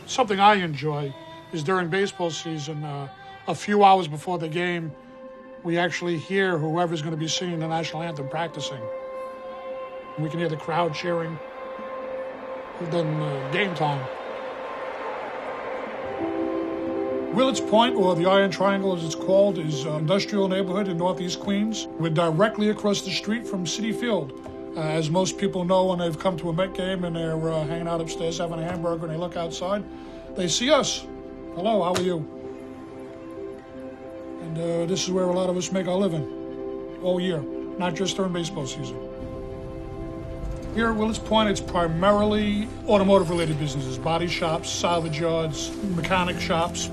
Something I enjoy is during baseball season, a few hours before the game, we actually hear whoever's going to be singing the national anthem practicing. We can hear the crowd cheering. Then game time. Willets Point, or the Iron Triangle as it's called, is an industrial neighborhood in northeast Queens. We're directly across the street from Citi Field. As most people know, when they've come to a Met game and they're hanging out upstairs having a hamburger and they look outside, they see us. Hello, how are you? And this is where a lot of us make our living all year, not just during baseball season. Here at Willets Point, it's primarily automotive-related businesses, body shops, salvage yards, mechanic shops.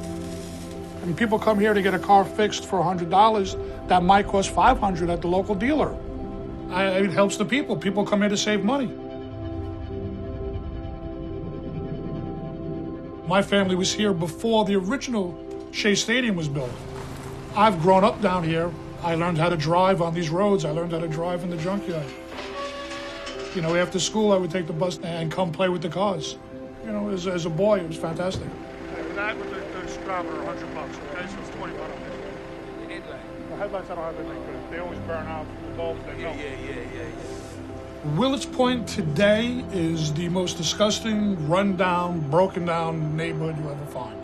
And people come here to get a car fixed for $100 that might cost $500 at the local dealer. It helps the people. People come here to save money. My family was here before the original Shea Stadium was built. I've grown up down here. I learned how to drive on these roads. I learned how to drive in the junkyard. You know, after school, I would take the bus and come play with the cars. You know, as a boy, it was fantastic. That with the scrubber, $100, okay? So it's $20. The headlights? The headlights, I don't have anything, but they always burn out. The bulbs, they melt. Yeah. Willets Point today is the most disgusting, run-down, broken-down neighborhood you ever find.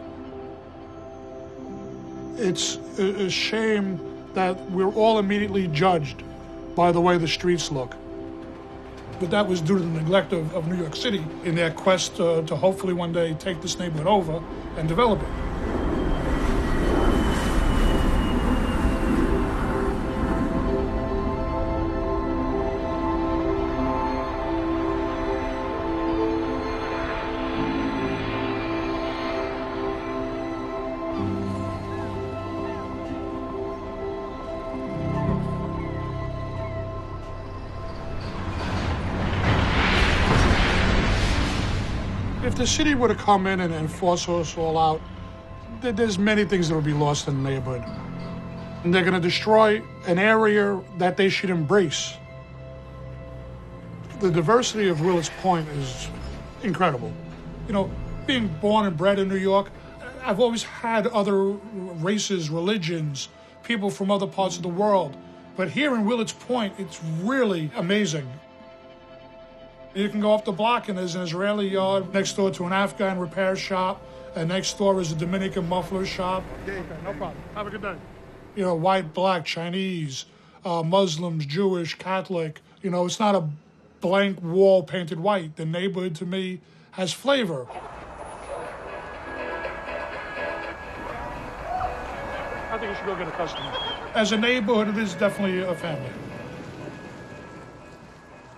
It's a shame that we're all immediately judged by the way the streets look. But that was due to the neglect of New York City in their quest to hopefully one day take this neighborhood over and develop it. If the city were to come in and force us all out, there's many things that will be lost in the neighborhood. And they're going to destroy an area that they should embrace. The diversity of Willets Point is incredible. You know, being born and bred in New York, I've always had other races, religions, people from other parts of the world. But here in Willets Point, it's really amazing. You can go up the block and there's an Israeli yard next door to an Afghan repair shop, and next door is a Dominican muffler shop. Okay, no problem. Have a good day. You know, white, black, Chinese, Muslims, Jewish, Catholic. You know, it's not a blank wall painted white. The neighborhood, to me, has flavor. I think you should go get a customer. As a neighborhood, it is definitely a family.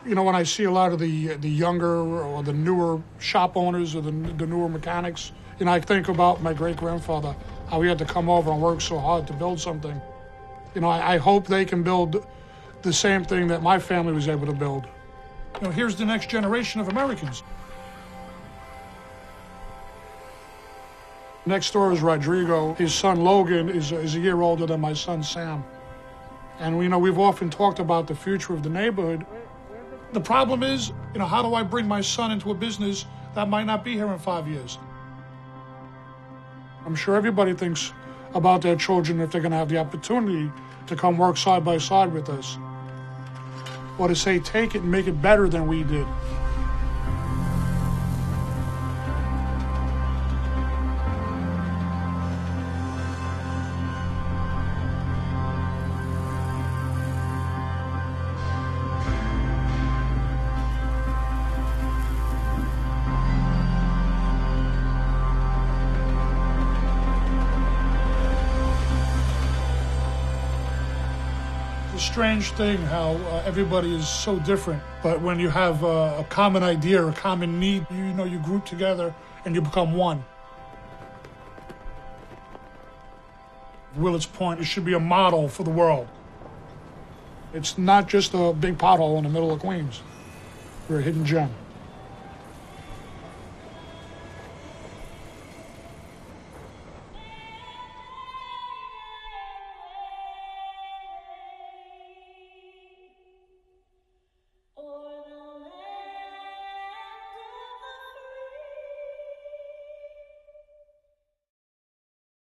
You know, when I see a lot of the younger or the newer shop owners or the newer mechanics, you know, I think about my great-grandfather, how he had to come over and work so hard to build something. You know, I hope they can build the same thing that my family was able to build. You know, here's the next generation of Americans. Next door is Rodrigo. His son Logan is a year older than my son Sam. And, you know, we've often talked about the future of the neighborhood. The problem is, you know, how do I bring my son into a business that might not be here in 5 years? I'm sure everybody thinks about their children if they're going to have the opportunity to come work side by side with us. Or to say, take it and make it better than we did. Strange thing how everybody is so different, but when you have a common idea, a common need, you know, you group together and you become one. Willets Point, it should be a model for the world. It's not just a big pothole in the middle of Queens. We're a hidden gem.